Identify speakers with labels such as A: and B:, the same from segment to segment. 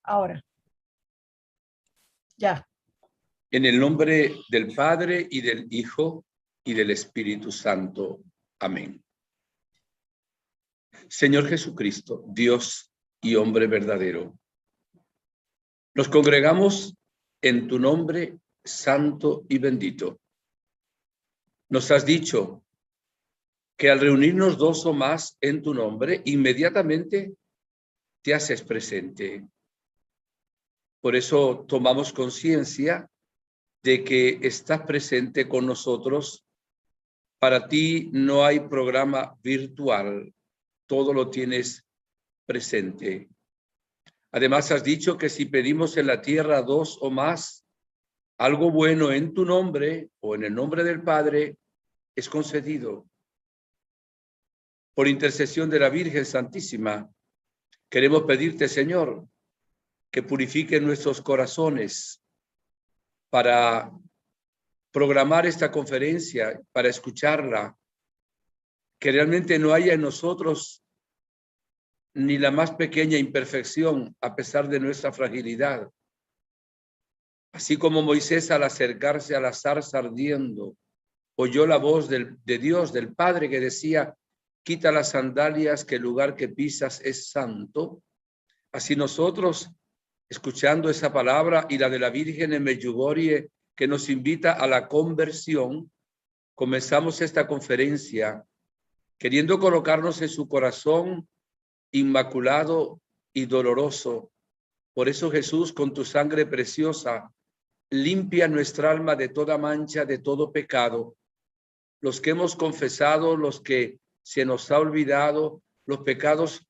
A: Ahora. Ya.
B: En el nombre del Padre, y del Hijo, y del Espíritu Santo. Amén. Señor Jesucristo, Dios y hombre verdadero, nos congregamos en tu nombre santo y bendito. Nos has dicho que al reunirnos dos o más en tu nombre, inmediatamente te haces presente. Por eso tomamos conciencia de que estás presente con nosotros. Para ti no hay programa virtual, todo lo tienes presente. Además, has dicho que si pedimos en la tierra dos o más, algo bueno en tu nombre o en el nombre del Padre, es concedido. Por intercesión de la Virgen Santísima, queremos pedirte, Señor, que purifique nuestros corazones para programar esta conferencia, para escucharla, que realmente no haya en nosotros ni la más pequeña imperfección a pesar de nuestra fragilidad. Así como Moisés, al acercarse a la zarza ardiendo, oyó la voz de Dios, del Padre, que decía: quita las sandalias, que el lugar que pisas es santo. Así nosotros, escuchando esa palabra y la de la Virgen en Medjugorje, que nos invita a la conversión, comenzamos esta conferencia queriendo colocarnos en su corazón inmaculado y doloroso. Por eso, Jesús, con tu sangre preciosa, limpia nuestra alma de toda mancha, de todo pecado. Los que hemos confesado, los que se nos ha olvidado, los pecados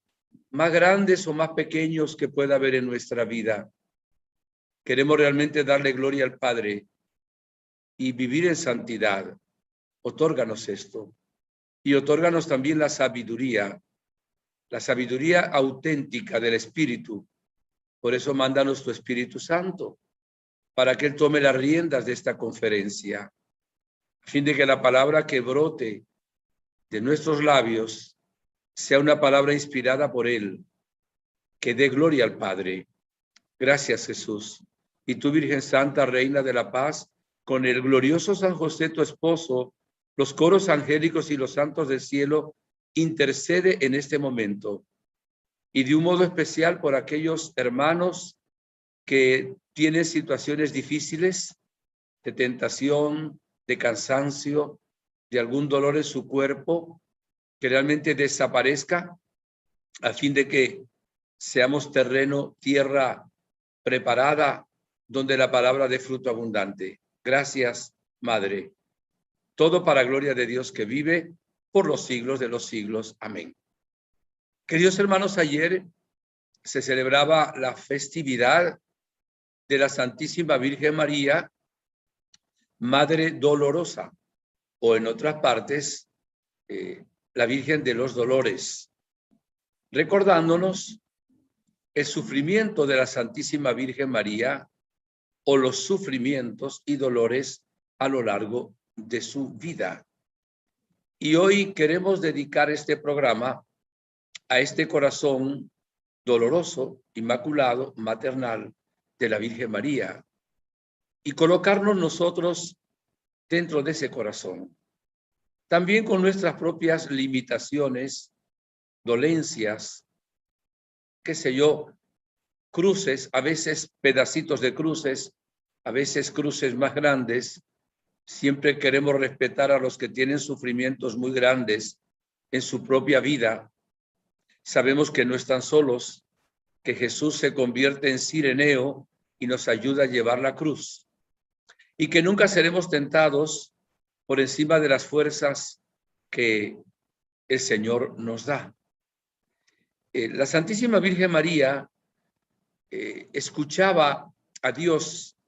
B: más grandes o más pequeños que pueda haber en nuestra vida. Queremos realmente darle gloria al Padre y vivir en santidad. Otórganos esto. Y otórganos también la sabiduría auténtica del Espíritu. Por eso mándanos tu Espíritu Santo, para que Él tome las riendas de esta conferencia, a fin de que la palabra que brote de nuestros labios sea una palabra inspirada por Él, que dé gloria al Padre. Gracias, Jesús. Y tú, Virgen Santa, Reina de la Paz, con el glorioso San José, tu esposo, los coros angélicos y los santos del cielo, intercede en este momento. Y de un modo especial por aquellos hermanos que tienen situaciones difíciles, de tentación, de cansancio, de algún dolor en su cuerpo, que realmente desaparezca, a fin de que seamos terreno, tierra preparada, donde la palabra dé fruto abundante. Gracias, Madre. Todo para gloria de Dios, que vive por los siglos de los siglos. Amén. Queridos hermanos, ayer se celebraba la festividad de la Santísima Virgen María, Madre Dolorosa, o en otras partes, la Virgen de los Dolores, recordándonos el sufrimiento de la Santísima Virgen María o los sufrimientos y dolores a lo largo de su vida. Y hoy queremos dedicar este programa a este corazón doloroso, inmaculado, maternal de la Virgen María, y colocarnos nosotros dentro de ese corazón, también con nuestras propias limitaciones, dolencias, qué sé yo, cruces, a veces pedacitos de cruces, a veces cruces más grandes. Siempre queremos respetar a los que tienen sufrimientos muy grandes en su propia vida. Sabemos que no están solos, que Jesús se convierte en Cireneo y nos ayuda a llevar la cruz, y que nunca seremos tentados por encima de las fuerzas que el Señor nos da. La Santísima Virgen María escuchaba a Dios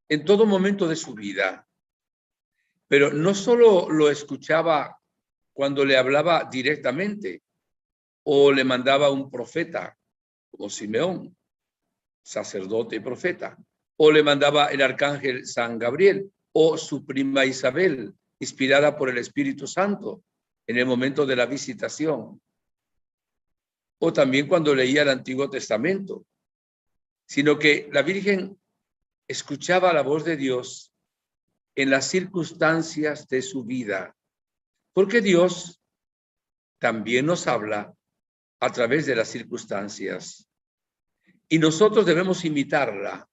B: en todo momento de su vida, pero no solo lo escuchaba cuando le hablaba directamente o le mandaba un profeta como Simeón, sacerdote y profeta, o le mandaba el arcángel San Gabriel o su prima Isabel, inspirada por el Espíritu Santo en el momento de la visitación, o también cuando leía el Antiguo Testamento. sino que la Virgen escuchaba la voz de Dios en las circunstancias de su vida, porque Dios también nos habla a través de las circunstancias y nosotros debemos imitarla,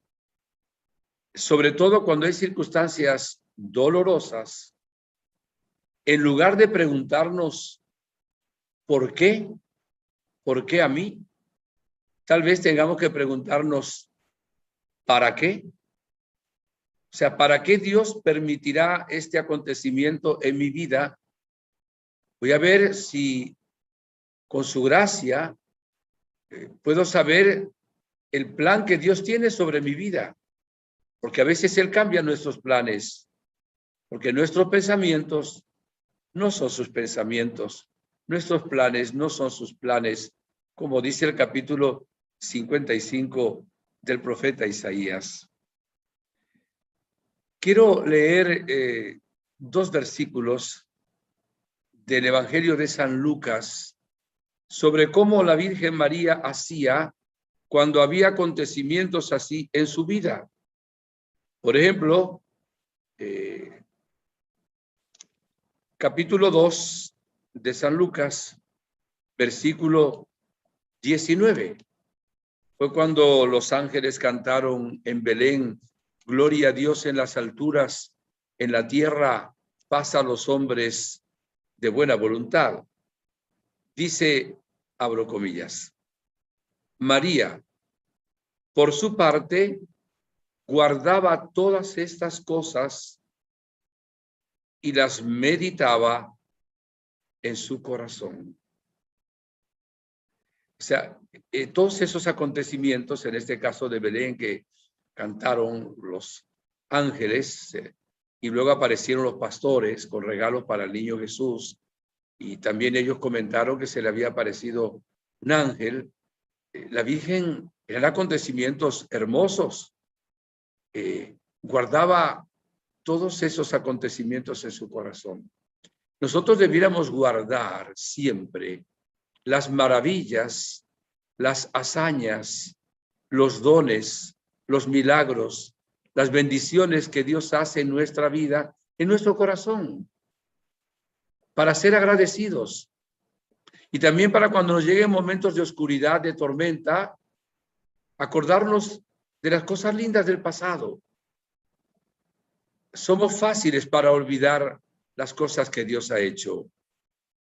B: sobre todo cuando hay circunstancias dolorosas. En lugar de preguntarnos ¿por qué? ¿Por qué a mí? Tal vez tengamos que preguntarnos ¿para qué? O sea, ¿para qué Dios permitirá este acontecimiento en mi vida? Voy a ver si con su gracia puedo saber el plan que Dios tiene sobre mi vida, porque a veces Él cambia nuestros planes, porque nuestros pensamientos no son sus pensamientos, nuestros planes no son sus planes, como dice el capítulo 55 del profeta Isaías. Quiero leer 2 versículos del Evangelio de San Lucas sobre cómo la Virgen María hacía cuando había acontecimientos así en su vida. Por ejemplo, capítulo 2 de San Lucas, versículo 19. Fue cuando los ángeles cantaron en Belén, gloria a Dios en las alturas, en la tierra paz a los hombres de buena voluntad. Dice, abro comillas, María, por su parte, guardaba todas estas cosas y las meditaba en su corazón. O sea, todos esos acontecimientos, en este caso de Belén, que cantaron los ángeles, y luego aparecieron los pastores con regalos para el niño Jesús, y también ellos comentaron que se le había aparecido un ángel. La Virgen eran acontecimientos hermosos. Guardaba todos esos acontecimientos en su corazón. Nosotros debiéramos guardar siempre las maravillas, las hazañas, los dones, los milagros, las bendiciones que Dios hace en nuestra vida, en nuestro corazón, para ser agradecidos. Y también para cuando nos lleguen momentos de oscuridad, de tormenta, acordarnos de las cosas lindas del pasado. Somos fáciles para olvidar las cosas que Dios ha hecho.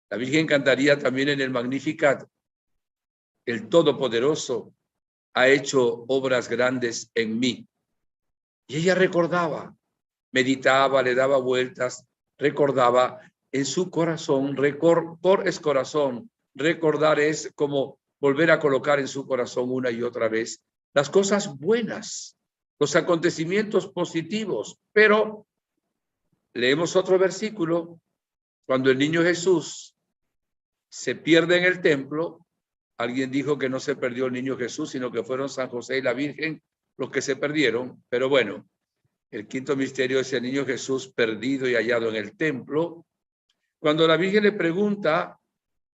B: La Virgen cantaría también en el Magnificat, el Todopoderoso ha hecho obras grandes en mí. Y ella recordaba, meditaba, le daba vueltas, recordaba en su corazón, recordar es corazón, recordar es como volver a colocar en su corazón una y otra vez las cosas buenas, los acontecimientos positivos. Pero leemos otro versículo, cuando el niño Jesús se pierde en el templo. Alguien dijo que no se perdió el niño Jesús, sino que fueron San José y la Virgen los que se perdieron. Pero bueno, el quinto misterio es el niño Jesús perdido y hallado en el templo. Cuando la Virgen le pregunta,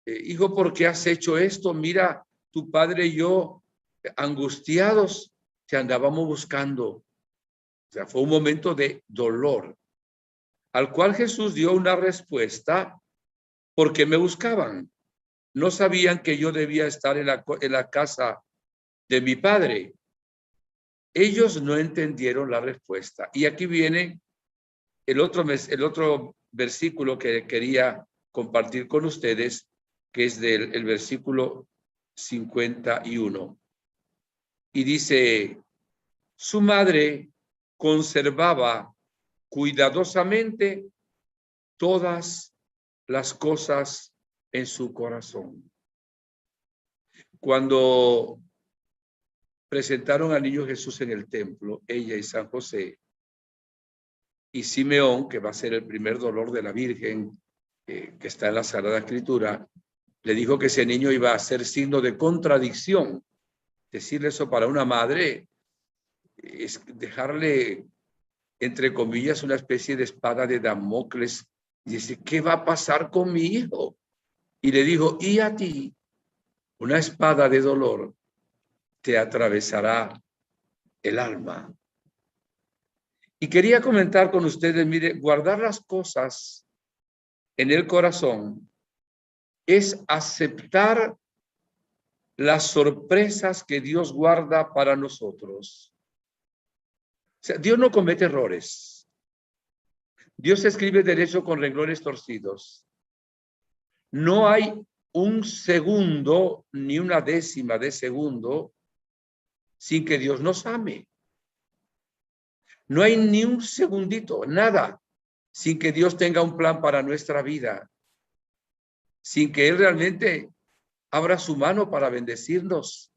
B: hijo, ¿por qué has hecho esto? Mira, tu padre y yo, angustiados, te andábamos buscando. O sea, fue un momento de dolor, al cual Jesús dio una respuesta. ¿Por qué me buscaban? No sabían que yo debía estar en la casa de mi padre. Ellos no entendieron la respuesta. Y aquí viene el otro versículo que quería compartir con ustedes, que es del versículo 51. Y dice, su madre conservaba cuidadosamente todas las cosas en su corazón. Cuando presentaron al niño Jesús en el templo, ella y San José, y Simeón, que va a ser el primer dolor de la Virgen, que está en la Sagrada Escritura, le dijo que ese niño iba a ser signo de contradicción. Decirle eso para una madre es dejarle, entre comillas, una especie de espada de Damocles. Y dice, ¿qué va a pasar con mi hijo? Y le dijo, y a ti, una espada de dolor te atravesará el alma. Y quería comentar con ustedes, mire, guardar las cosas en el corazón es aceptar las sorpresas que Dios guarda para nosotros. O sea, Dios no comete errores. Dios escribe derecho con renglones torcidos. No hay un segundo ni una décima de segundo sin que Dios nos ame. No hay ni un segundito, nada, sin que Dios tenga un plan para nuestra vida, sin que Él realmente abra su mano para bendecirnos.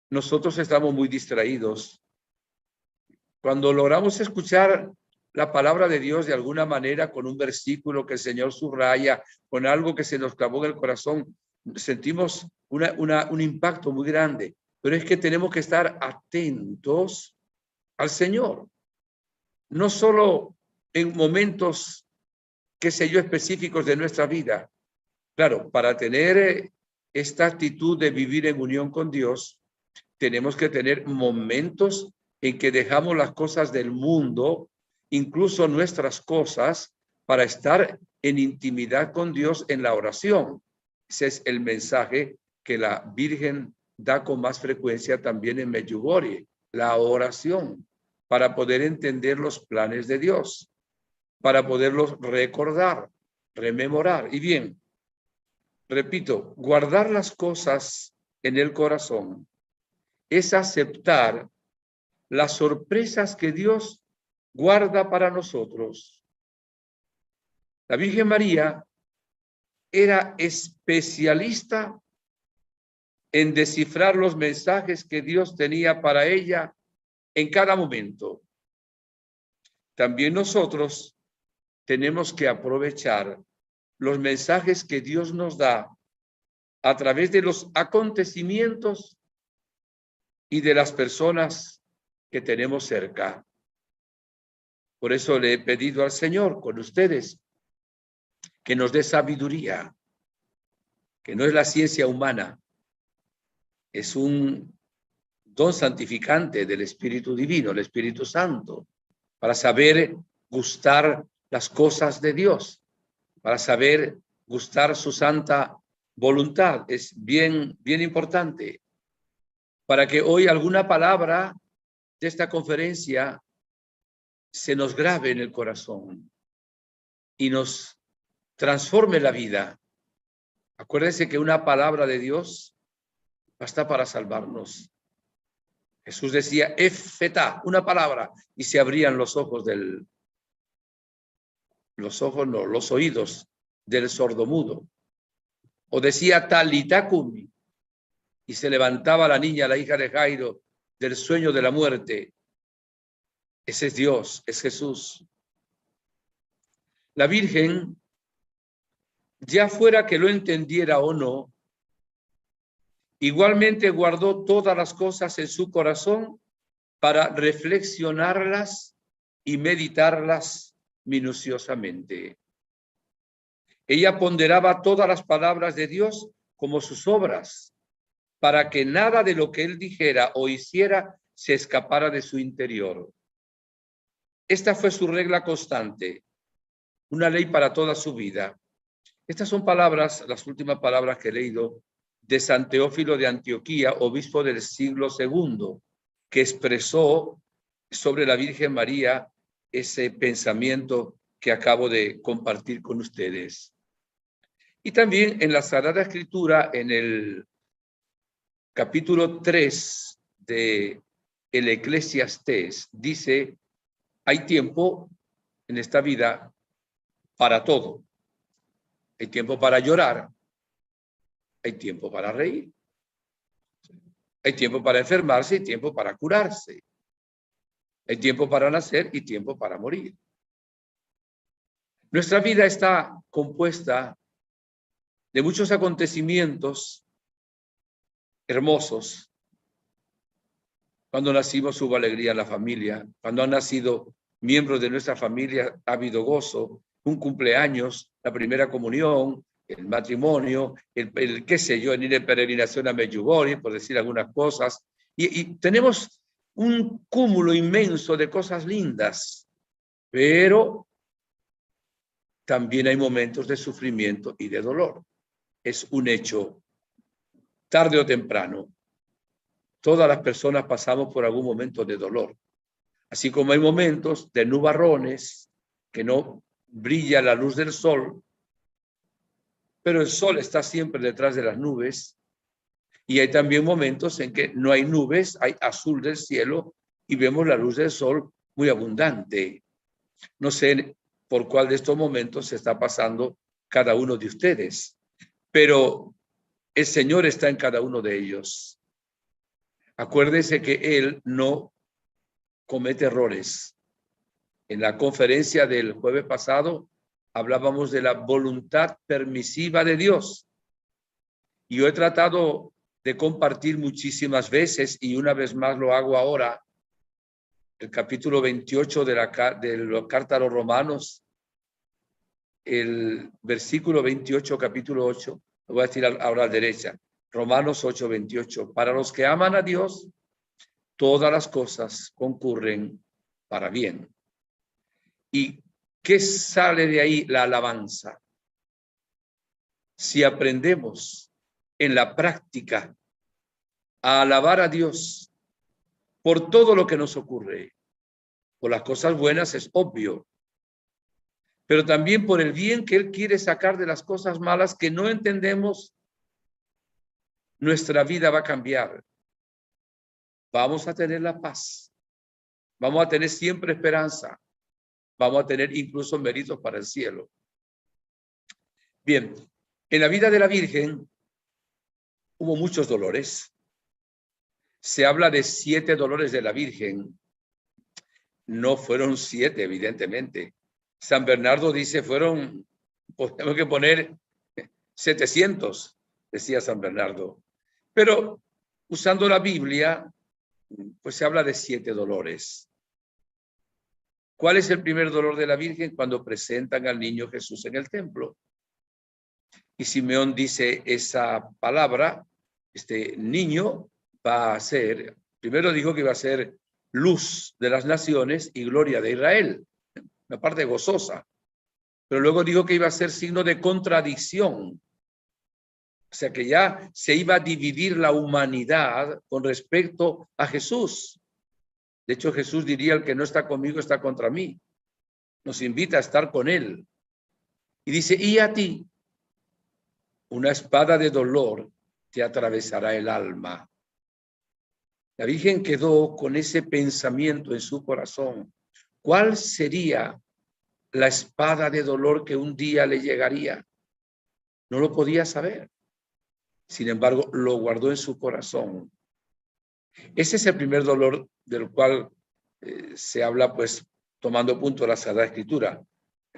B: Nosotros estamos muy distraídos. Cuando logramos escuchar la palabra de Dios de alguna manera, con un versículo que el Señor subraya, con algo que se nos clavó en el corazón, sentimos un impacto muy grande. Pero es que tenemos que estar atentos al Señor. No solo en momentos, qué sé yo, específicos de nuestra vida. Claro, para tener esta actitud de vivir en unión con Dios, tenemos que tener momentos en que dejamos las cosas del mundo, incluso nuestras cosas, para estar en intimidad con Dios en la oración. Ese es el mensaje que la Virgen da con más frecuencia también en Medjugorje, la oración, para poder entender los planes de Dios, para poderlos recordar, rememorar. Y bien, repito, guardar las cosas en el corazón es aceptar las sorpresas que Dios guarda para nosotros. La Virgen María era especialista en descifrar los mensajes que Dios tenía para ella en cada momento. También nosotros tenemos que aprovechar los mensajes que Dios nos da a través de los acontecimientos y de las personas que tenemos cerca. Por eso le he pedido al Señor con ustedes que nos dé sabiduría, que no es la ciencia humana, es un don santificante del Espíritu Divino, el Espíritu Santo, para saber gustar las cosas de Dios, para saber gustar su santa voluntad. Es bien importante, para que hoy alguna palabra de esta conferencia se nos grabe en el corazón y nos transforme la vida. Acuérdense que una palabra de Dios basta para salvarnos. Jesús decía, efetá, una palabra, y se abrían los ojos los oídos del sordomudo. O decía talita cumi, y se levantaba la niña, la hija de Jairo, del sueño de la muerte. Ese es Dios, es Jesús. La Virgen, ya fuera que lo entendiera o no, igualmente guardó todas las cosas en su corazón para reflexionarlas y meditarlas minuciosamente. Ella ponderaba todas las palabras de Dios como sus obras, para que nada de lo que él dijera o hiciera se escapara de su interior. Esta fue su regla constante, una ley para toda su vida. Estas son palabras, las últimas palabras que he leído, de San Teófilo de Antioquía, obispo del siglo II, que expresó sobre la Virgen María ese pensamiento que acabo de compartir con ustedes. Y también en la Sagrada Escritura, en el capítulo 3 de el Eclesiastés, dice, hay tiempo en esta vida para todo. Hay tiempo para llorar, hay tiempo para reír, hay tiempo para enfermarse y tiempo para curarse. Hay tiempo para nacer y tiempo para morir. Nuestra vida está compuesta de muchos acontecimientos hermosos. Cuando nacimos hubo alegría en la familia. Cuando han nacido miembros de nuestra familia ha habido gozo. Un cumpleaños, la primera comunión, el matrimonio, el qué sé yo, en ir en peregrinación a Medjugorje, por decir algunas cosas. Y tenemos un cúmulo inmenso de cosas lindas, pero también hay momentos de sufrimiento y de dolor. Es un hecho, tarde o temprano. Todas las personas pasamos por algún momento de dolor. Así como hay momentos de nubarrones, que no brilla la luz del sol, pero el sol está siempre detrás de las nubes. Y hay también momentos en que no hay nubes, hay azul del cielo y vemos la luz del sol muy abundante. No sé por cuál de estos momentos se está pasando cada uno de ustedes, pero el Señor está en cada uno de ellos. Acuérdense que Él no comete errores. En la conferencia del jueves pasado hablábamos de la voluntad permisiva de Dios. Y yo he tratado de compartir muchísimas veces, y una vez más lo hago ahora, el capítulo 28 de la carta a los Romanos, el versículo 28, capítulo 8, lo voy a decir ahora a la derecha, Romanos 8, 28. Para los que aman a Dios, todas las cosas concurren para bien. ¿Y qué sale de ahí? La alabanza. Si aprendemos en la práctica a alabar a Dios por todo lo que nos ocurre, por las cosas buenas es obvio, pero también por el bien que Él quiere sacar de las cosas malas que no entendemos, nuestra vida va a cambiar. Vamos a tener la paz, vamos a tener siempre esperanza, vamos a tener incluso méritos para el cielo. Bien, en la vida de la Virgen hubo muchos dolores. Se habla de 7 dolores de la Virgen. No fueron 7, evidentemente. San Bernardo dice fueron, tenemos que poner 700, decía San Bernardo. Pero usando la Biblia, pues se habla de 7 dolores. ¿Cuál es el primer dolor de la Virgen? Cuando presentan al niño Jesús en el templo. Y Simeón dice esa palabra, este niño va a ser, primero dijo que iba a ser luz de las naciones y gloria de Israel, una parte gozosa, pero luego dijo que iba a ser signo de contradicción, o sea que ya se iba a dividir la humanidad con respecto a Jesús. De hecho, Jesús diría, el que no está conmigo está contra mí. Nos invita a estar con él. Y dice, y a ti, una espada de dolor te atravesará el alma. La Virgen quedó con ese pensamiento en su corazón. ¿Cuál sería la espada de dolor que un día le llegaría? No lo podía saber. Sin embargo, lo guardó en su corazón. Ese es el primer dolor del cual se habla, pues, tomando punto la Sagrada Escritura.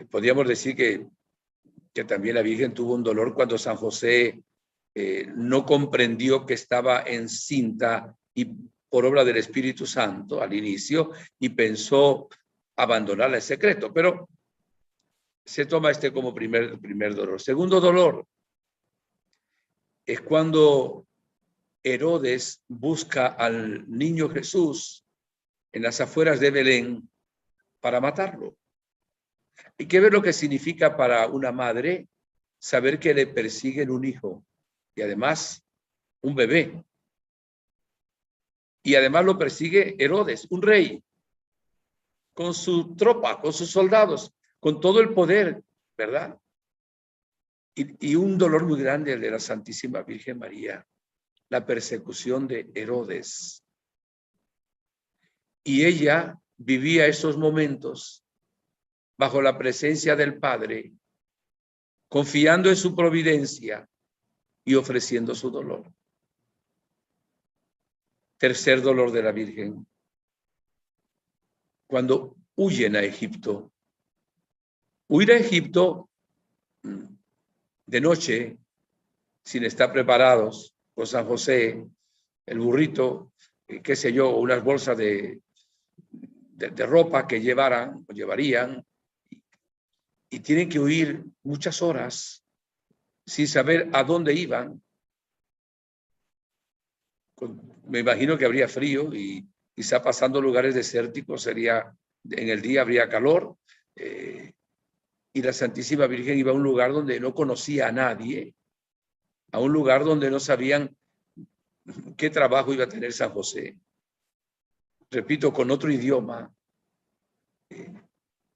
B: Podríamos decir que también la Virgen tuvo un dolor cuando San José no comprendió que estaba encinta y por obra del Espíritu Santo al inicio y pensó abandonarla en secreto, pero se toma este como primer dolor. Segundo dolor es cuando Herodes busca al niño Jesús en las afueras de Belén para matarlo. Hay que ver lo que significa para una madre saber que le persiguen un hijo y además un bebé. Y además lo persigue Herodes, un rey, con su tropa, con sus soldados, con todo el poder, ¿verdad? Y un dolor muy grande el de la Santísima Virgen María, la persecución de Herodes. Y ella vivía esos momentos bajo la presencia del Padre, confiando en su providencia y ofreciendo su dolor. Tercer dolor de la Virgen, cuando huyen a Egipto. Huir a Egipto de noche, sin estar preparados, con San José, el burrito, qué sé yo, unas bolsas de ropa que llevarían, y tienen que huir muchas horas sin saber a dónde iban. Me imagino que habría frío y quizá pasando lugares desérticos en el día habría calor, y la Santísima Virgen iba a un lugar donde no conocía a nadie, a un lugar donde no sabían qué trabajo iba a tener San José. Repito, con otro idioma.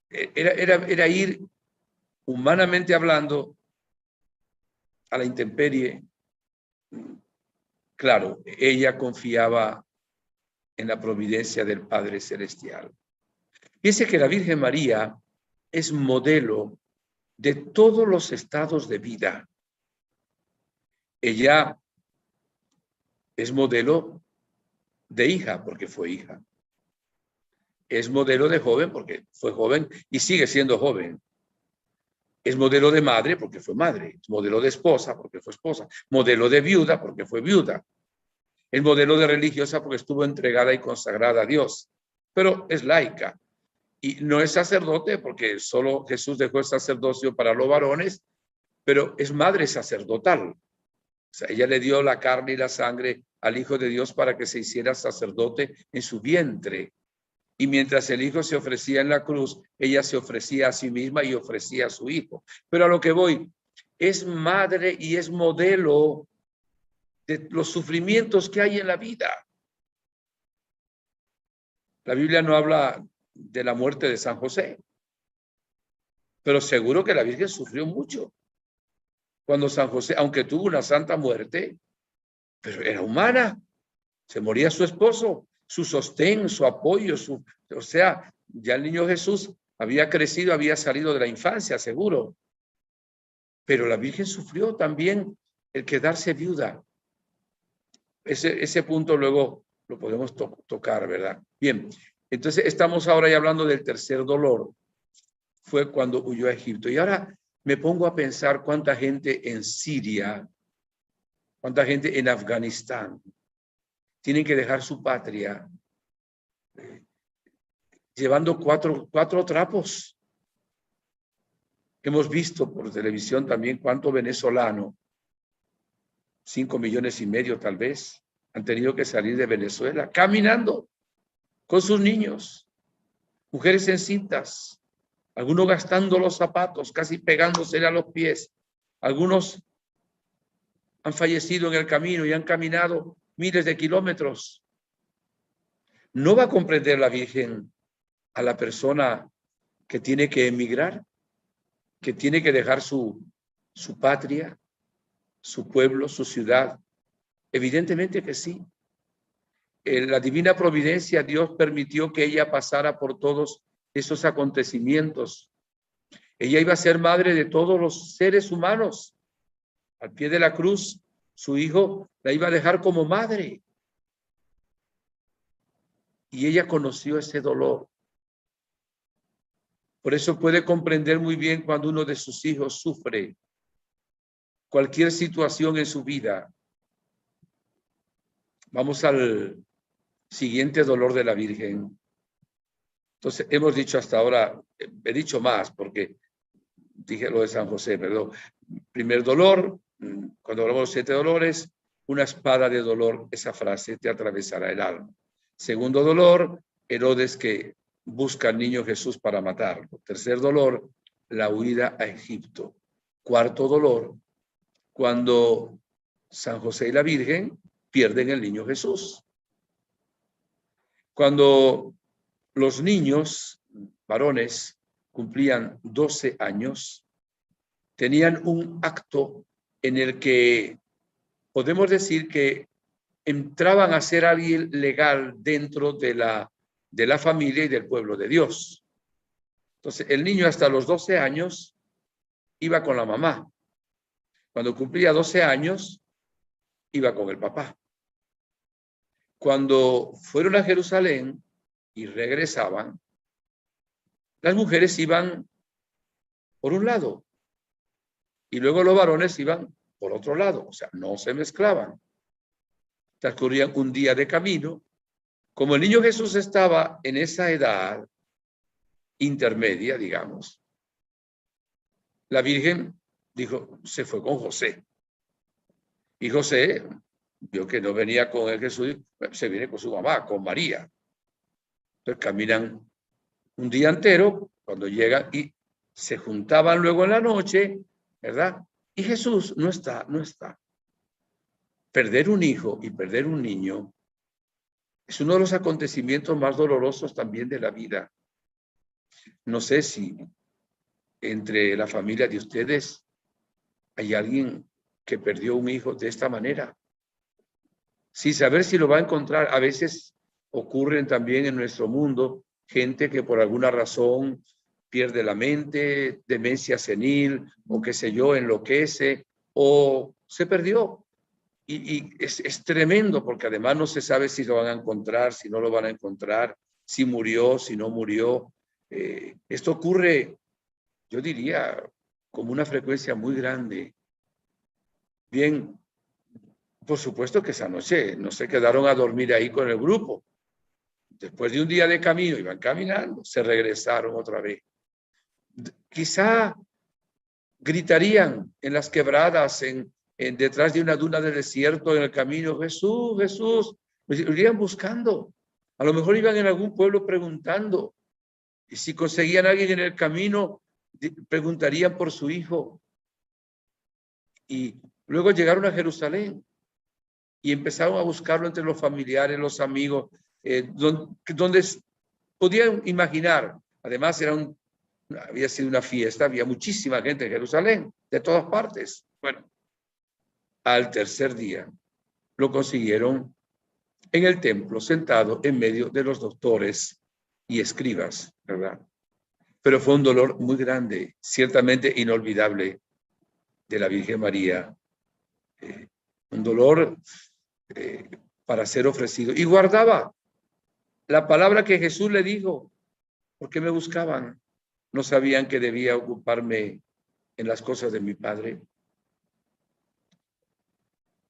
B: Era ir, humanamente hablando, a la intemperie. Claro, ella confiaba en la providencia del Padre Celestial. Fíjese que la Virgen María es modelo de todos los estados de vida. Ella es modelo de hija porque fue hija. Es modelo de joven porque fue joven y sigue siendo joven. Es modelo de madre porque fue madre. Es modelo de esposa porque fue esposa. Modelo de viuda porque fue viuda. Es modelo de religiosa porque estuvo entregada y consagrada a Dios. Pero es laica. Y no es sacerdote porque solo Jesús dejó el sacerdocio para los varones, pero es madre sacerdotal. O sea, ella le dio la carne y la sangre al Hijo de Dios para que se hiciera sacerdote en su vientre. Y mientras el Hijo se ofrecía en la cruz, ella se ofrecía a sí misma y ofrecía a su Hijo. Pero a lo que voy, es madre y es modelo de los sufrimientos que hay en la vida. La Biblia no habla de la muerte de San José, pero seguro que la Virgen sufrió mucho. Cuando San José, aunque tuvo una santa muerte, pero era humana, se moría su esposo, su sostén, su apoyo, o sea, ya el niño Jesús había crecido, había salido de la infancia, seguro. Pero la Virgen sufrió también el quedarse viuda. Ese punto luego lo podemos tocar, ¿verdad? Bien, entonces estamos ahora ya hablando del tercer dolor. Fue cuando huyó a Egipto. Y ahora me pongo a pensar cuánta gente en Siria, cuánta gente en Afganistán tienen que dejar su patria llevando cuatro trapos. Hemos visto por televisión también cuánto venezolano, 5,5 millones tal vez, han tenido que salir de Venezuela caminando con sus niños, mujeres encintas, algunos gastando los zapatos, casi pegándose a los pies. Algunos han fallecido en el camino y han caminado miles de kilómetros. ¿No va a comprender la Virgen a la persona que tiene que emigrar, que tiene que dejar su patria, su pueblo, su ciudad? Evidentemente que sí. En la divina providencia, Dios permitió que ella pasara por todos esos acontecimientos. Ella iba a ser madre de todos los seres humanos. Al pie de la cruz, su hijo la iba a dejar como madre. Y ella conoció ese dolor. Por eso puede comprender muy bien cuando uno de sus hijos sufre cualquier situación en su vida. Vamos al siguiente dolor de la Virgen. Entonces, hemos dicho hasta ahora, he dicho más porque dije lo de San José, perdón. Primer dolor, cuando hablamos de los 7 dolores, una espada de dolor, esa frase te atravesará el alma. Segundo dolor, Herodes que busca al niño Jesús para matarlo. Tercer dolor, la huida a Egipto. Cuarto dolor, cuando San José y la Virgen pierden el niño Jesús. Cuando los niños varones cumplían 12 años, tenían un acto en el que podemos decir que entraban a ser alguien legal dentro de la familia y del pueblo de Dios. Entonces, el niño hasta los 12 años iba con la mamá. Cuando cumplía 12 años, iba con el papá. Cuando fueron a Jerusalén y regresaban, las mujeres iban por un lado y luego los varones iban por otro lado, o sea, no se mezclaban. Transcurrían un día de camino. Como el niño Jesús estaba en esa edad intermedia, digamos, la Virgen dijo, se fue con José. Y José vio que no venía con el Jesús, se viene con su mamá, con María. Entonces caminan un día entero, cuando llegan y se juntaban luego en la noche, ¿verdad? Y Jesús no está. Perder un hijo y perder un niño es uno de los acontecimientos más dolorosos también de la vida. No sé si entre la familia de ustedes hay alguien que perdió un hijo de esta manera, sin saber si lo va a encontrar. A veces ocurren también en nuestro mundo gente que por alguna razón pierde la mente, demencia senil, o qué sé yo, enloquece, o se perdió. Y es tremendo, porque además no se sabe si lo van a encontrar, si no lo van a encontrar, si murió, si no murió. Esto ocurre, yo diría, como una frecuencia muy grande. Bien, por supuesto que esa noche no se quedaron a dormir ahí con el grupo. Después de un día de camino, iban caminando, se regresaron otra vez. Quizá gritarían en las quebradas, detrás de una duna del desierto, en el camino, Jesús, Jesús. Lo irían buscando. A lo mejor iban en algún pueblo preguntando. Y si conseguían a alguien en el camino, preguntarían por su hijo. Y luego llegaron a Jerusalén y empezaron a buscarlo entre los familiares, los amigos, donde podían imaginar. Además, había sido una fiesta, había muchísima gente en Jerusalén, de todas partes. Bueno, al tercer día lo consiguieron en el templo, sentado en medio de los doctores y escribas, ¿verdad? Pero fue un dolor muy grande, ciertamente inolvidable, de la Virgen María. Un dolor para ser ofrecido. Y guardaba la palabra que Jesús le dijo, porque me buscaban. No sabían que debía ocuparme en las cosas de mi Padre.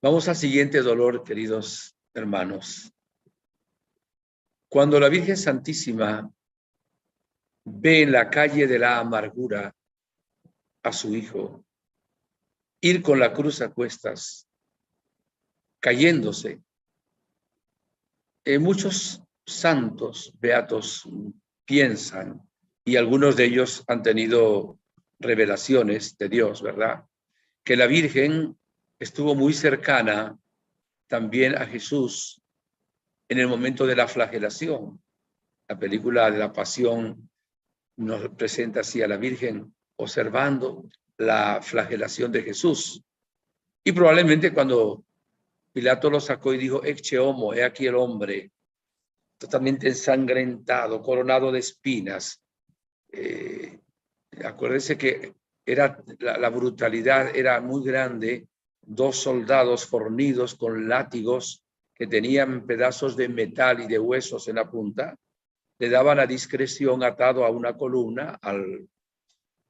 B: Vamos al siguiente dolor, queridos hermanos. Cuando la Virgen Santísima ve en la calle de la amargura a su hijo ir con la cruz a cuestas, cayéndose, muchos santos beatos piensan, y algunos de ellos han tenido revelaciones de Dios, ¿verdad? Que la Virgen estuvo muy cercana también a Jesús en el momento de la flagelación. La película de la Pasión nos presenta así a la Virgen observando la flagelación de Jesús. Y probablemente cuando Pilato lo sacó y dijo, ecce homo, he aquí el hombre, totalmente ensangrentado, coronado de espinas. Acuérdense que la brutalidad era muy grande. 2 soldados fornidos con látigos que tenían pedazos de metal y de huesos en la punta, le daban a discreción atado a una columna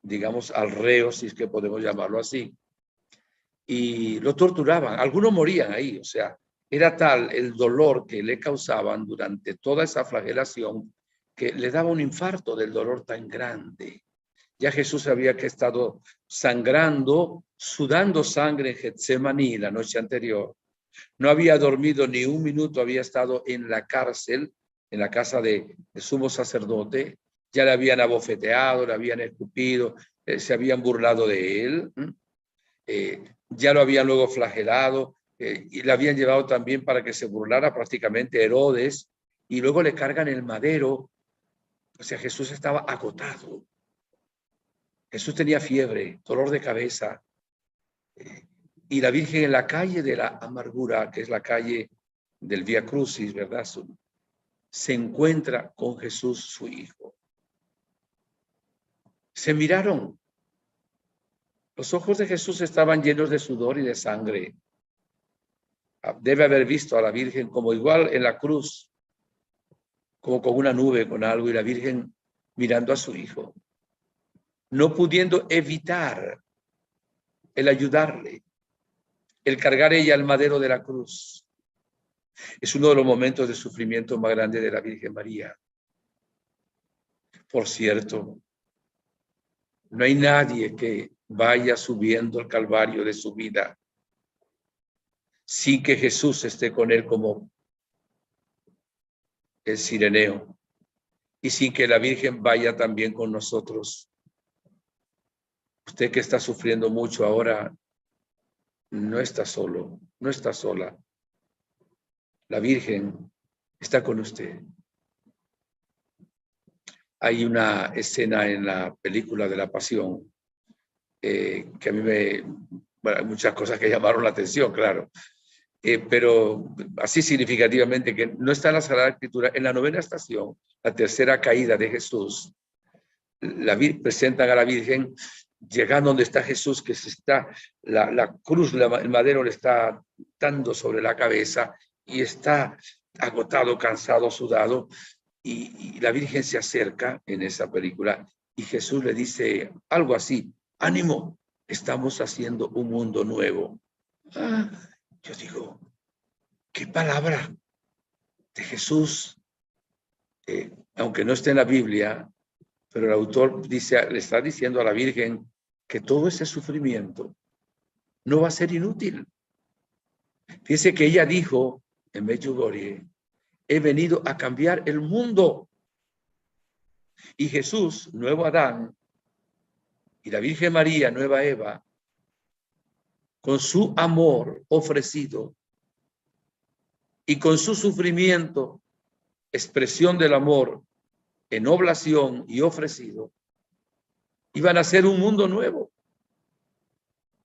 B: digamos, al reo, si es que podemos llamarlo así, y lo torturaban. Algunos morían ahí, o sea, era tal el dolor que le causaban durante toda esa flagelación que le daba un infarto del dolor tan grande. Ya Jesús había que estado sangrando, sudando sangre en Getsemaní la noche anterior. No había dormido ni un minuto, había estado en la cárcel, en la casa del sumo sacerdote. Ya le habían abofeteado, le habían escupido, se habían burlado de él. Ya lo habían luego flagelado y le habían llevado también para que se burlara prácticamente Herodes, y luego le cargan el madero. O sea, Jesús estaba agotado. Jesús tenía fiebre, dolor de cabeza. Y la Virgen en la calle de la amargura, que es la calle del Vía Crucis, ¿verdad? Se encuentra con Jesús, su hijo. Se miraron. Los ojos de Jesús estaban llenos de sudor y de sangre. Debe haber visto a la Virgen como igual en la cruz, como con una nube, con algo, y la Virgen mirando a su hijo, no pudiendo evitar el ayudarle, el cargar ella el madero de la cruz. Es uno de los momentos de sufrimiento más grande de la Virgen María. Por cierto, no hay nadie que vaya subiendo el calvario de su vida sin que Jesús esté con él, como el Cireneo. y sin que la Virgen vaya también con nosotros. Usted que está sufriendo mucho ahora, no está solo, no está sola. La Virgen está con usted. Hay una escena en la película de la Pasión que a mí bueno, hay muchas cosas que llamaron la atención, claro. Pero así significativamente que no está en la Sagrada Escritura. En la 9ª estación, la tercera caída de Jesús, presentan a la Virgen llegando donde está Jesús, que se está, la cruz, el madero le está dando sobre la cabeza y está agotado, cansado, sudado, y la Virgen se acerca en esa película y Jesús le dice algo así: ánimo, estamos haciendo un mundo nuevo. Yo digo, qué palabra de Jesús, aunque no esté en la Biblia, pero el autor dice, le está diciendo a la Virgen que todo ese sufrimiento no va a ser inútil. Fíjese que ella dijo en Medjugorje: he venido a cambiar el mundo. Y Jesús, nuevo Adán, y la Virgen María, nueva Eva, con su amor ofrecido y con su sufrimiento, expresión del amor en oblación y ofrecido, iban a hacer un mundo nuevo.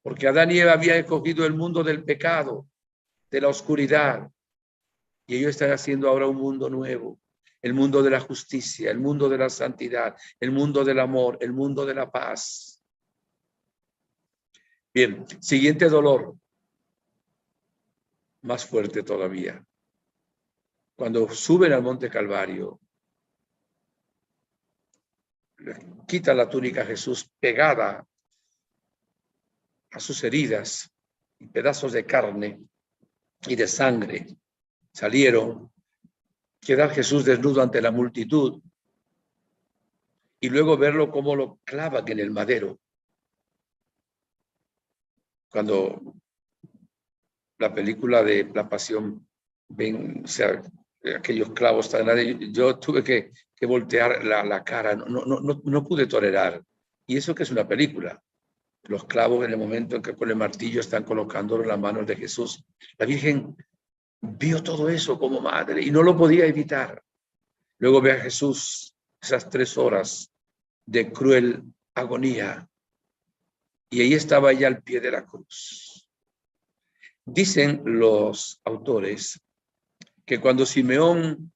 B: Porque Adán y Eva habían escogido el mundo del pecado, de la oscuridad, y ellos están haciendo ahora un mundo nuevo, el mundo de la justicia, el mundo de la santidad, el mundo del amor, el mundo de la paz. Bien, siguiente dolor, más fuerte todavía. Cuando suben al Monte Calvario, quita la túnica a Jesús pegada a sus heridas, y pedazos de carne y de sangre salieron. Queda Jesús desnudo ante la multitud y luego verlo cómo lo clavan en el madero. Cuando la película de La Pasión ven, o sea, aquellos clavos tan grandes, yo tuve que voltear la cara, no pude tolerar. Y eso que es una película. Los clavos en el momento en que con el martillo están colocándolo en las manos de Jesús. La Virgen vio todo eso como madre y no lo podía evitar. Luego ve a Jesús esas 3 horas de cruel agonía y ahí estaba ella al pie de la cruz. Dicen los autores que cuando Simeón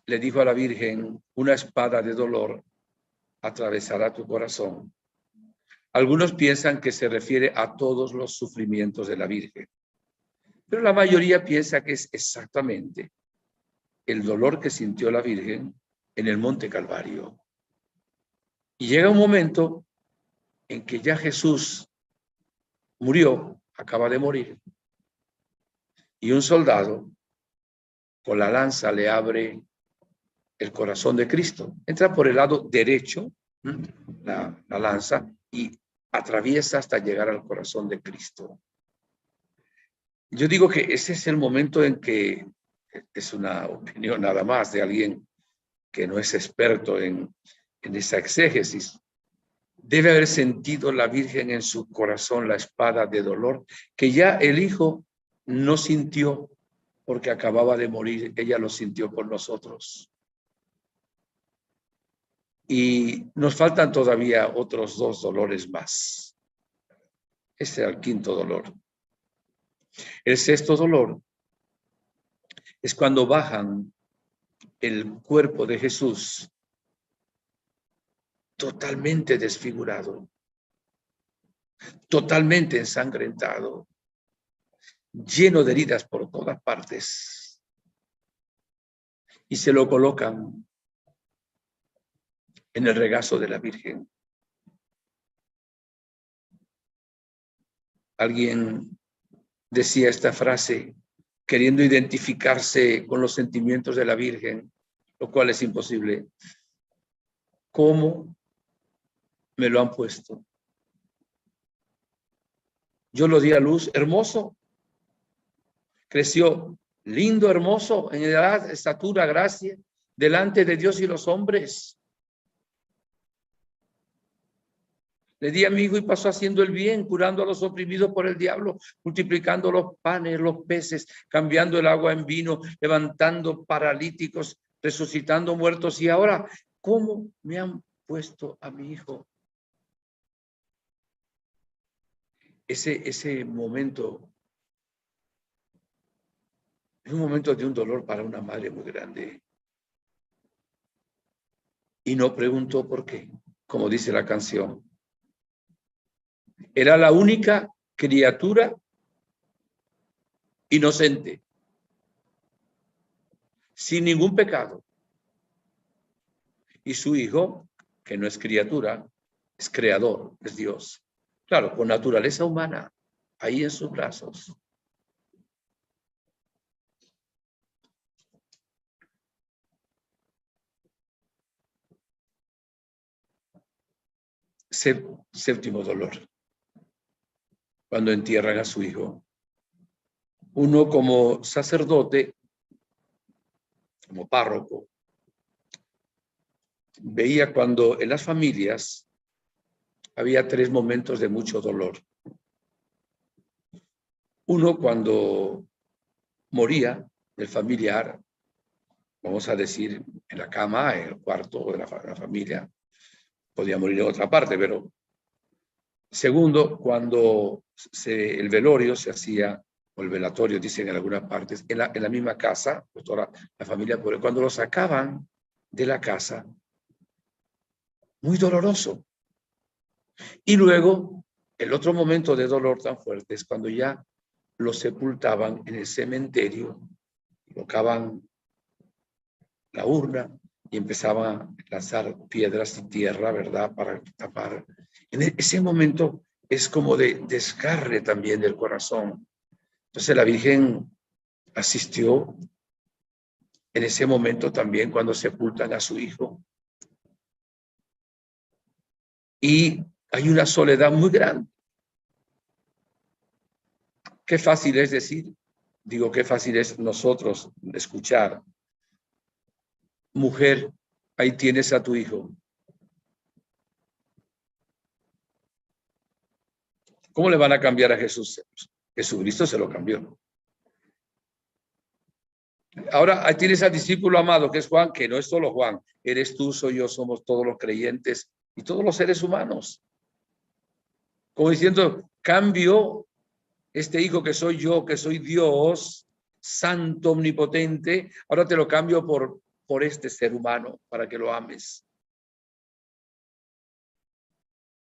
B: le dijo a la Virgen: una espada de dolor atravesará tu corazón, algunos piensan que se refiere a todos los sufrimientos de la Virgen, pero la mayoría piensa que es exactamente el dolor que sintió la Virgen en el Monte Calvario. Y llega un momento en que ya Jesús murió, acaba de morir, y un soldado con la lanza le abre el corazón de Cristo. Entra por el lado derecho la lanza y atraviesa hasta llegar al corazón de Cristo. Yo digo que ese es el momento en que, es una opinión nada más de alguien que no es experto en esa exégesis, debe haber sentido la Virgen en su corazón la espada de dolor que ya el Hijo no sintió porque acababa de morir. Ella lo sintió por nosotros. Y nos faltan todavía otros 2 dolores más. Este era el 5º dolor. El 6º dolor es cuando bajan el cuerpo de Jesús totalmente desfigurado, totalmente ensangrentado, lleno de heridas por todas partes, y se lo colocan en el regazo de la Virgen. Alguien decía esta frase queriendo identificarse con los sentimientos de la Virgen, lo cual es imposible. ¿Cómo me lo han puesto? Yo lo di a luz hermoso, creció lindo, hermoso, en edad, estatura, gracia, delante de Dios y los hombres. Le di a mi hijo y pasó haciendo el bien, curando a los oprimidos por el diablo, multiplicando los panes, los peces, cambiando el agua en vino, levantando paralíticos, resucitando muertos. Y ahora, ¿cómo me han puesto a mi hijo? Ese momento es un momento de un dolor para una madre muy grande. Y no preguntó por qué, como dice la canción. Era la única criatura inocente, sin ningún pecado. Y su hijo, que no es criatura, es creador, es Dios. Claro, con naturaleza humana, ahí en sus brazos. Séptimo dolor, cuando entierran a su hijo. Uno como sacerdote, como párroco, veía cuando en las familias había 3 momentos de mucho dolor. Uno, cuando moría el familiar, vamos a decir, en la cama, en el cuarto de la familia, podía morir en otra parte, pero segundo, cuando el velorio se hacía, o el velatorio, dicen en algunas partes, en la misma casa, pues toda la familia, cuando lo sacaban de la casa, muy doloroso. Y luego, el otro momento de dolor tan fuerte es cuando ya lo sepultaban en el cementerio, colocaban la urna y empezaban a lanzar piedras y tierra, ¿verdad?, para tapar. En ese momento es como de desgarre también del corazón. Entonces la Virgen asistió en ese momento también cuando sepultan a su hijo. Y hay una soledad muy grande. Qué fácil es decir, digo, qué fácil es nosotros escuchar. Mujer, ahí tienes a tu hijo. ¿Cómo le van a cambiar a Jesús? Jesucristo se lo cambió. Ahora ahí tienes al discípulo amado, que es Juan, que no es solo Juan. Eres tú, soy yo, somos todos los creyentes y todos los seres humanos. Como diciendo, cambio este hijo que soy yo, que soy Dios, santo, omnipotente, ahora te lo cambio por este ser humano, para que lo ames.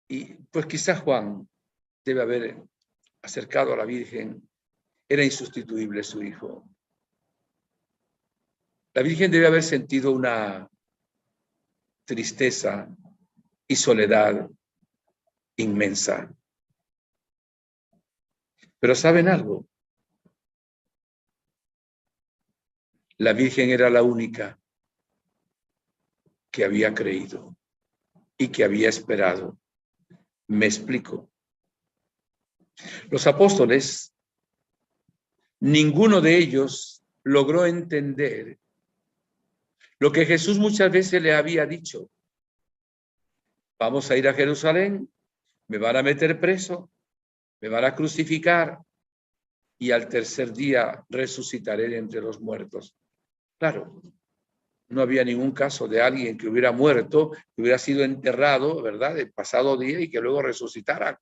B: Y pues quizás Juan debe haber acercado a la Virgen, era insustituible su hijo. La Virgen debe haber sentido una tristeza y soledad inmensa. Pero ¿saben algo? La Virgen era la única que había creído y que había esperado. Me explico. Los apóstoles, ninguno de ellos logró entender lo que Jesús muchas veces le había dicho. Vamos a ir a Jerusalén, me van a meter preso, me van a crucificar y al tercer día resucitaré entre los muertos. Claro, no había ningún caso de alguien que hubiera muerto, que hubiera sido enterrado, ¿verdad?, el pasado día y que luego resucitara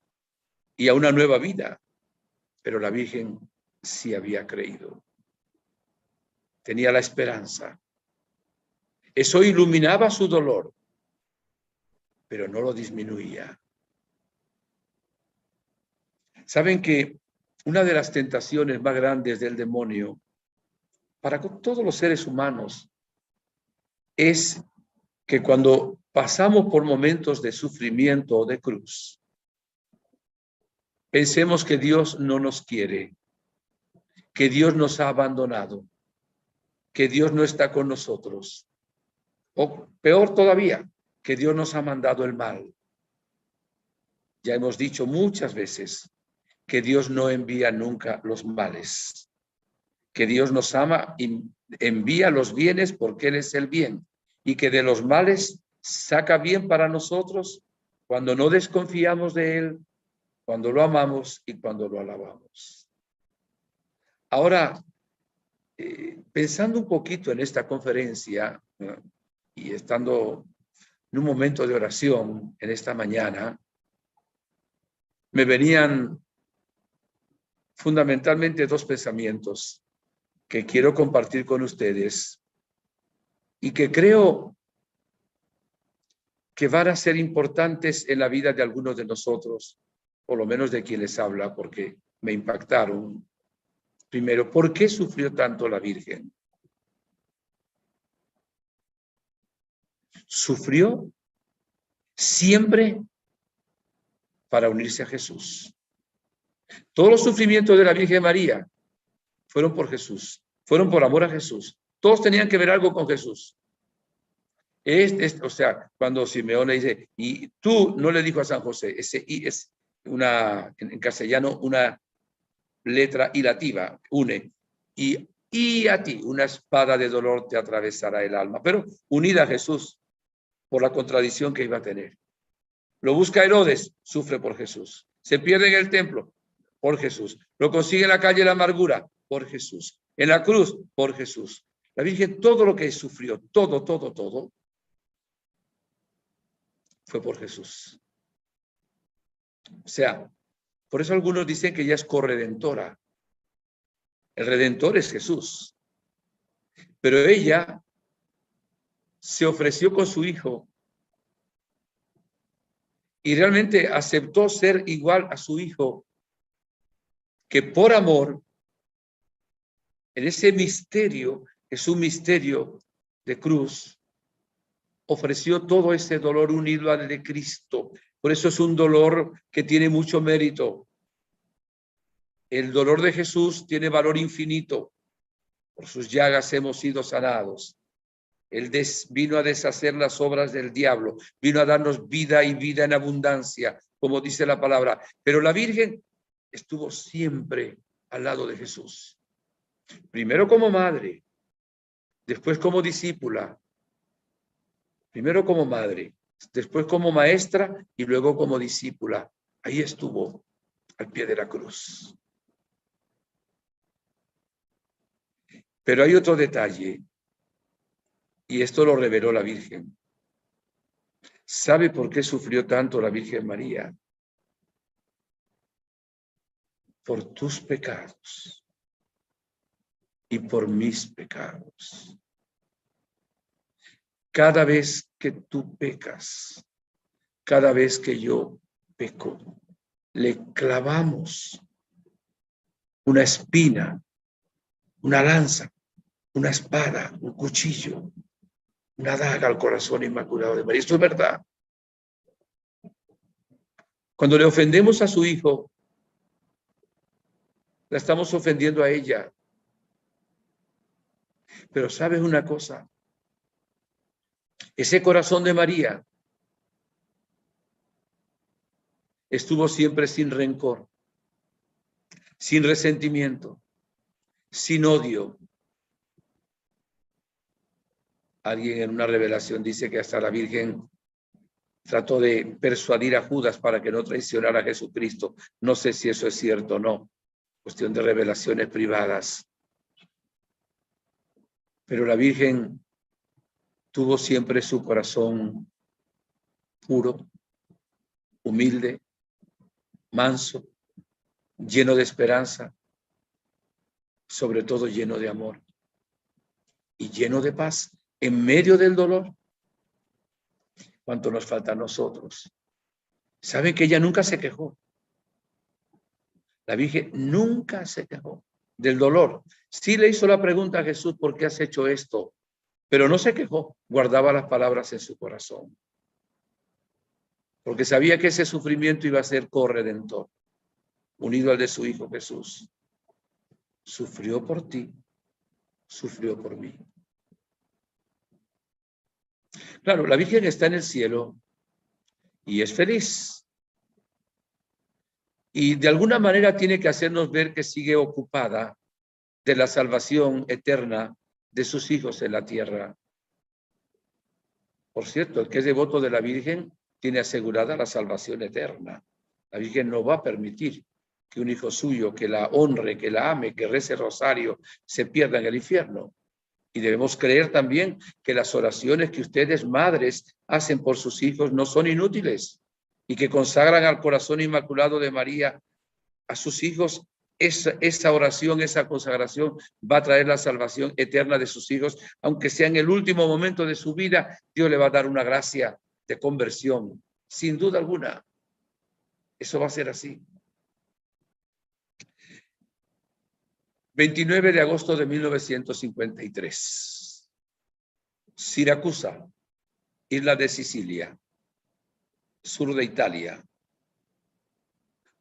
B: y a una nueva vida. Pero la Virgen sí había creído. Tenía la esperanza. Eso iluminaba su dolor, pero no lo disminuía. Saben que una de las tentaciones más grandes del demonio para todos los seres humanos es que cuando pasamos por momentos de sufrimiento o de cruz, pensemos que Dios no nos quiere, que Dios nos ha abandonado, que Dios no está con nosotros, o peor todavía, que Dios nos ha mandado el mal. Ya hemos dicho muchas veces que Dios no envía nunca los males, que Dios nos ama y envía los bienes porque Él es el bien, y que de los males saca bien para nosotros cuando no desconfiamos de Él, cuando lo amamos y cuando lo alabamos. Ahora, pensando un poquito en esta conferencia y estando en un momento de oración en esta mañana, me venían fundamentalmente dos pensamientos que quiero compartir con ustedes y que creo que van a ser importantes en la vida de algunos de nosotros, por lo menos de quien les habla, porque me impactaron. Primero, ¿por qué sufrió tanto la Virgen? Sufrió siempre para unirse a Jesús. Todos los sufrimientos de la Virgen María fueron por Jesús, fueron por amor a Jesús. Todos tenían que ver algo con Jesús. O sea, cuando Simeón le dice, y tú, no le dijo a San José, ese I es en castellano una letra hilativa, une, y a ti una espada de dolor te atravesará el alma, pero unida a Jesús por la contradicción que iba a tener. Lo busca Herodes, sufre por Jesús. Se pierde en el templo, por Jesús. Lo consigue en la calle de la amargura, por Jesús. En la cruz, por Jesús. La Virgen, todo lo que sufrió, todo, fue por Jesús. O sea, por eso algunos dicen que ella es corredentora. El Redentor es Jesús. Pero ella se ofreció con su hijo y realmente aceptó ser igual a su hijo, que por amor, en ese misterio, es un misterio de cruz, ofreció todo ese dolor unido al de Cristo. Por eso es un dolor que tiene mucho mérito. El dolor de Jesús tiene valor infinito. Por sus llagas hemos sido sanados. Él vino a deshacer las obras del diablo, vino a darnos vida y vida en abundancia, como dice la palabra. Pero la Virgen estuvo siempre al lado de Jesús. Primero como madre, después como discípula. Primero como madre, después como maestra y luego como discípula. Ahí estuvo, al pie de la cruz. Pero hay otro detalle, y esto lo reveló la Virgen. ¿Sabe por qué sufrió tanto la Virgen María? Por tus pecados y por mis pecados. Cada vez que tú pecas, cada vez que yo peco, le clavamos una espina, una lanza, una espada, un cuchillo, una daga al corazón inmaculado de María. Esto es verdad. Cuando le ofendemos a su hijo, la estamos ofendiendo a ella. Pero ¿sabes una cosa? Ese corazón de María estuvo siempre sin rencor, sin resentimiento, sin odio. Alguien en una revelación dice que hasta la Virgen trató de persuadir a Judas para que no traicionara a Jesucristo. No sé si eso es cierto o no. Cuestión de revelaciones privadas. Pero la Virgen tuvo siempre su corazón puro, humilde, manso, lleno de esperanza, sobre todo lleno de amor y lleno de paz en medio del dolor. ¿Cuánto nos falta a nosotros? ¿Saben que ella nunca se quejó? La Virgen nunca se quejó del dolor. Sí le hizo la pregunta a Jesús, ¿por qué has hecho esto? Pero no se quejó, guardaba las palabras en su corazón. Porque sabía que ese sufrimiento iba a ser corredentor, unido al de su Hijo Jesús. Sufrió por ti, sufrió por mí. Claro, la Virgen está en el cielo y es feliz. Y de alguna manera tiene que hacernos ver que sigue ocupada de la salvación eterna de sus hijos en la tierra. Por cierto, el que es devoto de la Virgen tiene asegurada la salvación eterna. La Virgen no va a permitir que un hijo suyo que la honre, que la ame, que rece rosario, se pierda en el infierno. Y debemos creer también que las oraciones que ustedes, madres, hacen por sus hijos no son inútiles y que consagran al corazón inmaculado de María a sus hijos. Esa oración, esa consagración va a traer la salvación eterna de sus hijos, aunque sea en el último momento de su vida. Dios le va a dar una gracia de conversión, sin duda alguna. Eso va a ser así. 29 de agosto de 1953. Siracusa, isla de Sicilia, sur de Italia.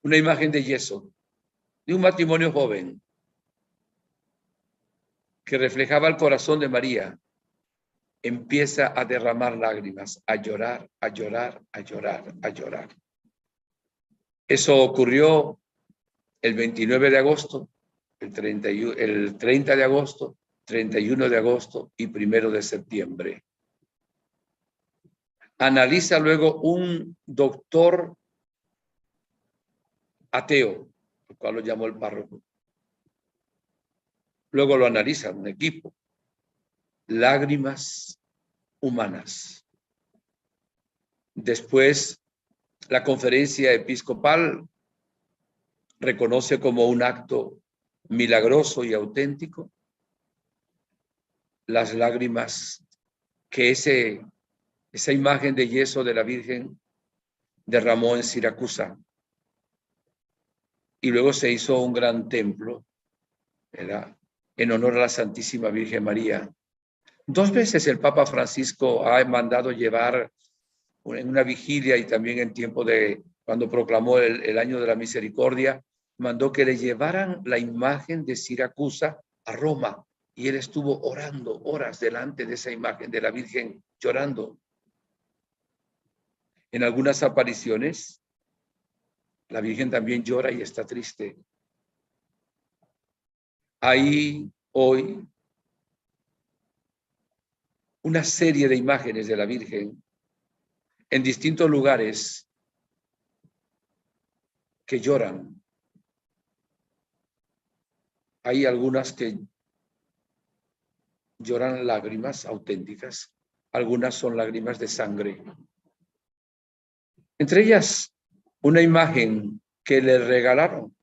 B: Una imagen de yeso de un matrimonio joven que reflejaba el corazón de María. Empieza a derramar lágrimas, a llorar, a llorar, a llorar, a llorar. Eso ocurrió el 29 de agosto, el 30 de agosto, 31 de agosto y 1 de septiembre. Analiza luego un doctor ateo, el cual lo llamó el párroco. Luego lo analiza un equipo. Lágrimas humanas. Después, la conferencia episcopal reconoce como un acto milagroso y auténtico las lágrimas que esa imagen de yeso de la Virgen derramó en Siracusa. Y luego se hizo un gran templo, ¿verdad?, en honor a la Santísima Virgen María. 2 veces el Papa Francisco ha mandado llevar en una vigilia y también en tiempo de cuando proclamó el año de la misericordia, mandó que le llevaran la imagen de Siracusa a Roma. Y él estuvo orando horas delante de esa imagen de la Virgen, llorando. En algunas apariciones, la Virgen también llora y está triste. Hay hoy una serie de imágenes de la Virgen en distintos lugares que lloran. Hay algunas que lloran lágrimas auténticas, algunas son lágrimas de sangre. Entre ellas, una imagen que le regalaron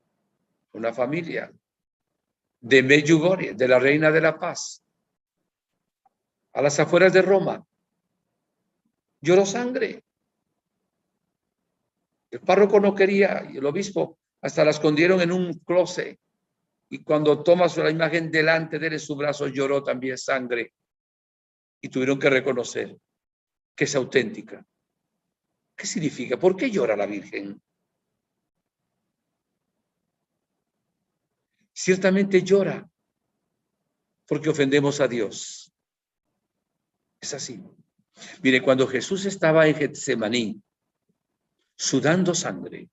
B: una familia de Medjugorje, de la Reina de la Paz, a las afueras de Roma. Lloró sangre. El párroco no quería, y el obispo hasta la escondieron en un closet. Y cuando toma la imagen delante de él en su brazo, lloró también sangre. Y tuvieron que reconocer que es auténtica. ¿Qué significa? ¿Por qué llora la Virgen? Ciertamente llora porque ofendemos a Dios. Es así. Mire, cuando Jesús estaba en Getsemaní, sudando sangre,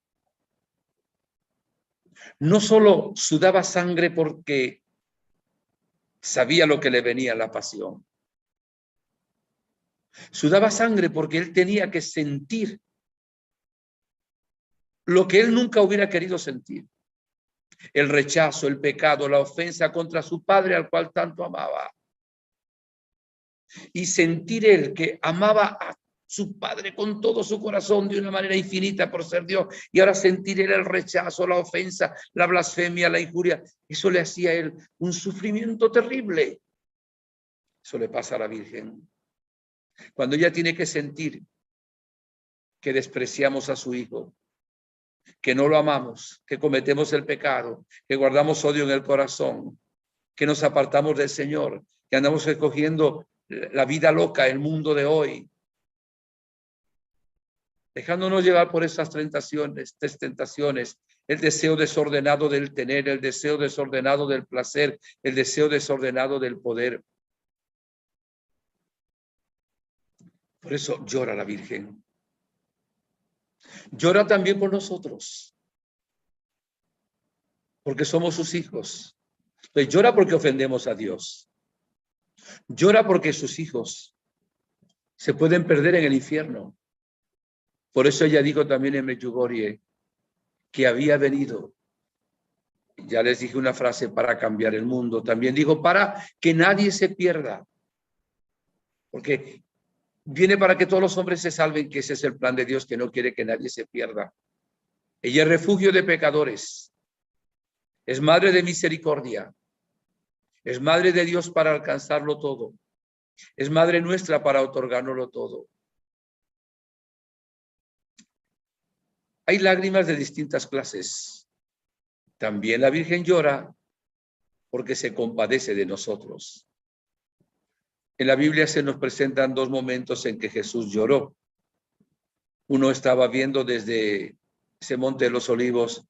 B: no solo sudaba sangre porque sabía lo que le venía la pasión, sudaba sangre porque él tenía que sentir lo que él nunca hubiera querido sentir. El rechazo, el pecado, la ofensa contra su padre al cual tanto amaba. Y sentir él que amaba a su padre con todo su corazón de una manera infinita por ser Dios. Y ahora sentir él el rechazo, la ofensa, la blasfemia, la injuria. Eso le hacía a él un sufrimiento terrible. Eso le pasa a la Virgen. Cuando ella tiene que sentir que despreciamos a su hijo, que no lo amamos, que cometemos el pecado, que guardamos odio en el corazón, que nos apartamos del Señor, que andamos escogiendo la vida loca, el mundo de hoy, dejándonos llevar por esas tentaciones, el deseo desordenado del tener, el deseo desordenado del placer, el deseo desordenado del poder. Por eso llora la Virgen. Llora también por nosotros, porque somos sus hijos. Entonces llora porque ofendemos a Dios. Llora porque sus hijos se pueden perder en el infierno. Por eso ella dijo también en Medjugorje que había venido. Ya les dije una frase, para cambiar el mundo. También dijo para que nadie se pierda. Porque viene para que todos los hombres se salven, que ese es el plan de Dios, que no quiere que nadie se pierda. Ella es refugio de pecadores. Es madre de misericordia. Es madre de Dios para alcanzarlo todo. Es madre nuestra para otorgárnoslo todo. Hay lágrimas de distintas clases. También la Virgen llora porque se compadece de nosotros. En la Biblia se nos presentan dos momentos en que Jesús lloró. Uno estaba viendo desde ese monte de los olivos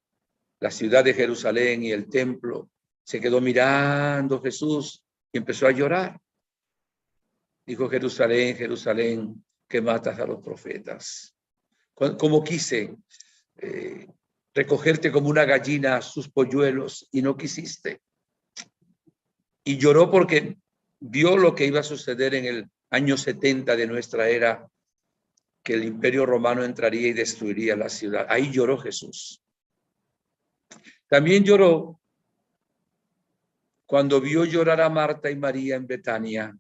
B: la ciudad de Jerusalén y el templo. Se quedó mirando Jesús y empezó a llorar. Dijo: Jerusalén, Jerusalén, que matas a los profetas. Como quise recogerte como una gallina sus polluelos y no quisiste. Y lloró porque vio lo que iba a suceder en el año 70 de nuestra era, que el imperio romano entraría y destruiría la ciudad. Ahí lloró Jesús. También lloró cuando vio llorar a Marta y María en Betania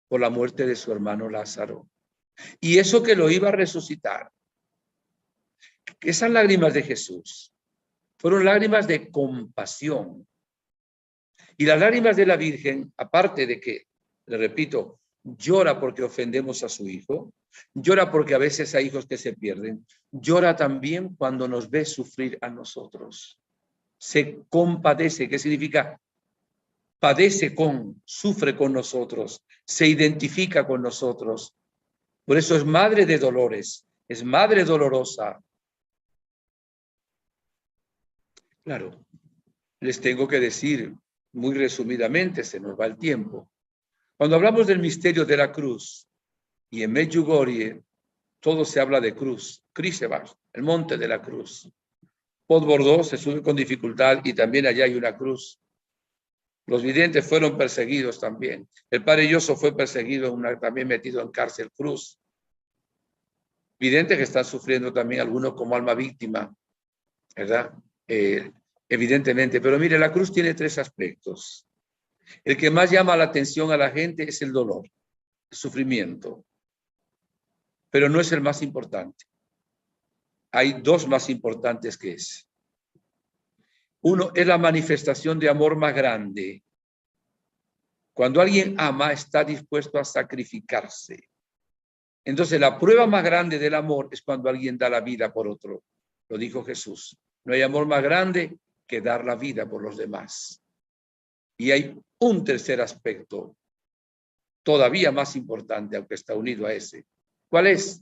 B: por la muerte de su hermano Lázaro. Y eso que lo iba a resucitar. Esas lágrimas de Jesús fueron lágrimas de compasión. Y las lágrimas de la Virgen, aparte de que, le repito, llora porque ofendemos a su hijo, llora porque a veces hay hijos que se pierden, llora también cuando nos ve sufrir a nosotros. Se compadece, ¿qué significa? Padece con, sufre con nosotros, se identifica con nosotros. Por eso es madre de dolores, es madre dolorosa. Claro, les tengo que decir muy resumidamente, se nos va el tiempo. Cuando hablamos del misterio de la cruz, y en Medjugorje todo se habla de cruz, Križevac, el monte de la cruz. Pod Bordeaux se sube con dificultad y también allá hay una cruz. Los videntes fueron perseguidos también. El padre Yoso fue perseguido, también metido en cárcel cruz. Videntes que están sufriendo también algunos como alma víctima, ¿verdad? Evidentemente. Pero mire, la cruz tiene tres aspectos. El que más llama la atención a la gente es el dolor, el sufrimiento. Pero no es el más importante. Hay dos más importantes que ese. Uno es la manifestación de amor más grande. Cuando alguien ama, está dispuesto a sacrificarse. Entonces, la prueba más grande del amor es cuando alguien da la vida por otro. Lo dijo Jesús. No hay amor más grande que dar la vida por los demás. Y hay un tercer aspecto, todavía más importante, aunque está unido a ese. ¿Cuál es?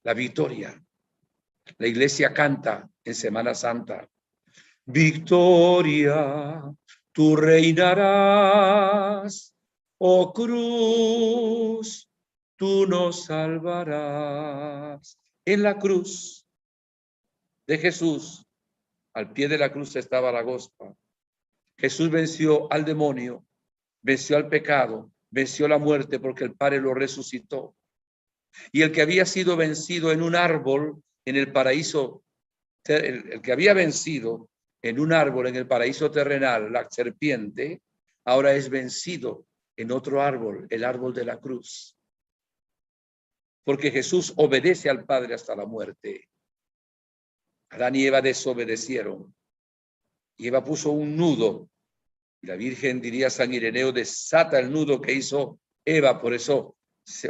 B: La victoria. La iglesia canta en Semana Santa: victoria, tú reinarás, oh cruz, tú nos salvarás. En la cruz de Jesús, al pie de la cruz estaba la gospa. Jesús venció al demonio, venció al pecado, venció la muerte porque el Padre lo resucitó. Y el que había sido vencido en un árbol en el paraíso, el que había vencido en un árbol en el paraíso terrenal, la serpiente, ahora es vencido en otro árbol, el árbol de la cruz. Porque Jesús obedece al Padre hasta la muerte. Adán y Eva desobedecieron. Y Eva puso un nudo. Y la Virgen, diría San Ireneo, desata el nudo que hizo Eva. Por eso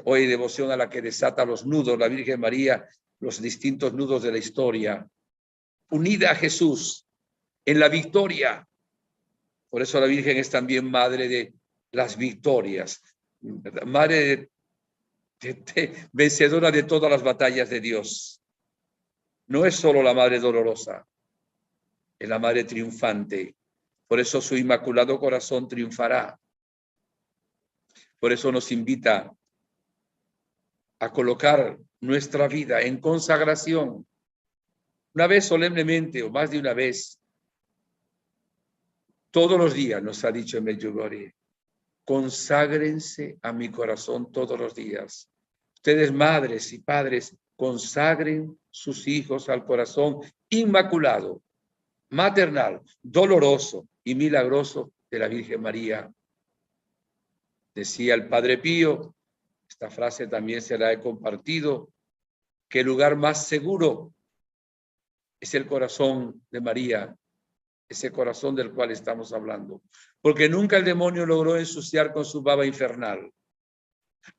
B: hoy hay devoción a la que desata los nudos, la Virgen María, los distintos nudos de la historia. Unida a Jesús en la victoria. Por eso la Virgen es también madre de las victorias, madre vencedora de todas las batallas de Dios. No es solo la madre dolorosa, es la madre triunfante. Por eso su inmaculado corazón triunfará. Por eso nos invita a colocar nuestra vida en consagración. Una vez solemnemente o más de una vez, Todos los días, nos ha dicho en Medjugorje, conságrense a mi corazón todos los días. Ustedes, madres y padres, consagren sus hijos al corazón inmaculado, maternal, doloroso y milagroso de la Virgen María. Decía el Padre Pío, esta frase también se la he compartido, que el lugar más seguro es el corazón de María, ese corazón del cual estamos hablando, porque nunca el demonio logró ensuciar con su baba infernal.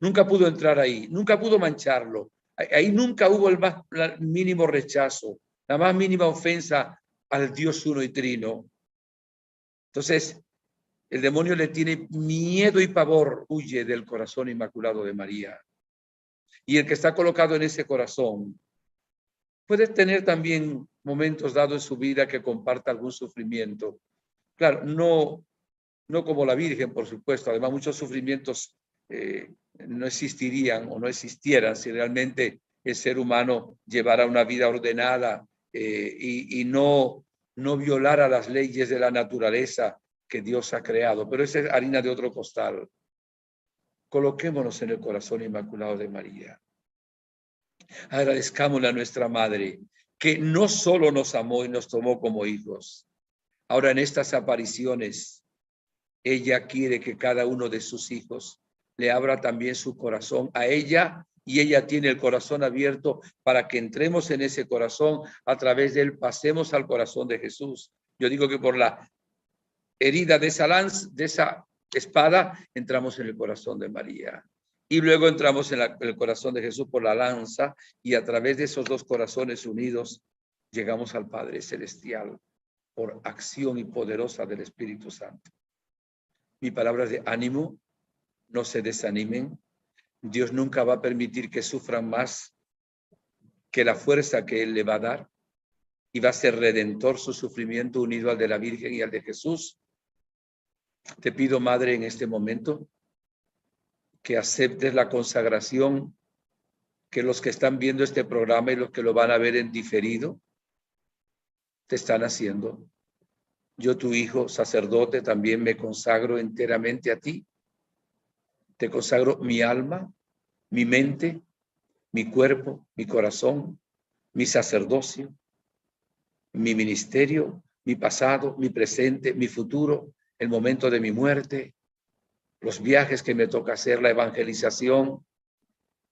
B: Nunca pudo entrar ahí, nunca pudo mancharlo. Ahí nunca hubo el más mínimo rechazo, la más mínima ofensa al Dios uno y trino. Entonces, el demonio le tiene miedo y pavor, huye del corazón inmaculado de María. Y el que está colocado en ese corazón puede tener también momentos dados en su vida que comparta algún sufrimiento. Claro, no como la Virgen, por supuesto. Además, muchos sufrimientos no existirían o no existieran si realmente el ser humano llevara una vida ordenada y no violara las leyes de la naturaleza que Dios ha creado. Pero esa es harina de otro costal. Coloquémonos en el corazón inmaculado de María. Agradezcámosle a nuestra Madre, que no solo nos amó y nos tomó como hijos. Ahora en estas apariciones, ella quiere que cada uno de sus hijos le abra también su corazón a ella, y ella tiene el corazón abierto para que entremos en ese corazón, a través de él pasemos al corazón de Jesús. Yo digo que por la herida de esa lanza, de esa espada, entramos en el corazón de María. Y luego entramos en el corazón de Jesús por la lanza, y a través de esos dos corazones unidos llegamos al Padre Celestial por acción y poderosa del Espíritu Santo. Mi palabra es de ánimo, no se desanimen. Dios nunca va a permitir que sufran más que la fuerza que Él le va a dar, y va a ser redentor su sufrimiento unido al de la Virgen y al de Jesús. Te pido, Madre, en este momento, que aceptes la consagración que los que están viendo este programa y los que lo van a ver en diferido te están haciendo. Yo, tu hijo sacerdote, también me consagro enteramente a ti. Te consagro mi alma, mi mente, mi cuerpo, mi corazón, mi sacerdocio, mi ministerio, mi pasado, mi presente, mi futuro, el momento de mi muerte, los viajes que me toca hacer, la evangelización.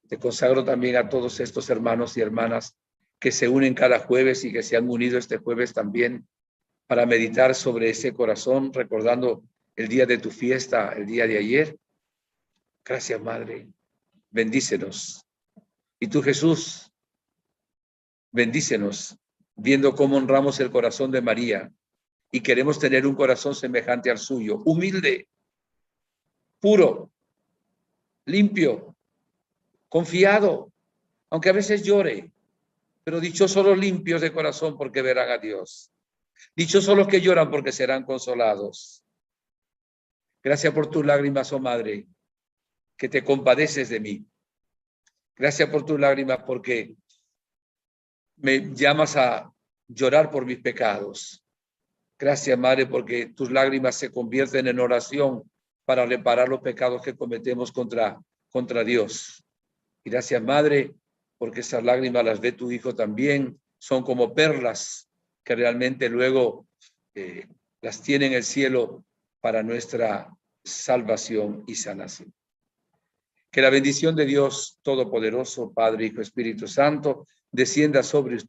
B: Te consagro también a todos estos hermanos y hermanas que se unen cada jueves y que se han unido este jueves también para meditar sobre ese corazón, recordando el día de tu fiesta, el día de ayer. Gracias, Madre. Bendícenos. Y tú, Jesús, bendícenos, viendo cómo honramos el corazón de María y queremos tener un corazón semejante al suyo, humilde, puro, limpio, confiado, aunque a veces llore, pero dichosos los limpios de corazón, porque verán a Dios. Dichosos los que lloran, porque serán consolados. Gracias por tus lágrimas, oh Madre, que te compadeces de mí. Gracias por tus lágrimas, porque me llamas a llorar por mis pecados. Gracias, Madre, porque tus lágrimas se convierten en oración para reparar los pecados que cometemos contra Dios. Y gracias, Madre, porque esas lágrimas las ve tu Hijo también. Son como perlas que realmente luego las tiene en el cielo para nuestra salvación y sanación. Que la bendición de Dios Todopoderoso, Padre, Hijo, Espíritu Santo, descienda sobre usted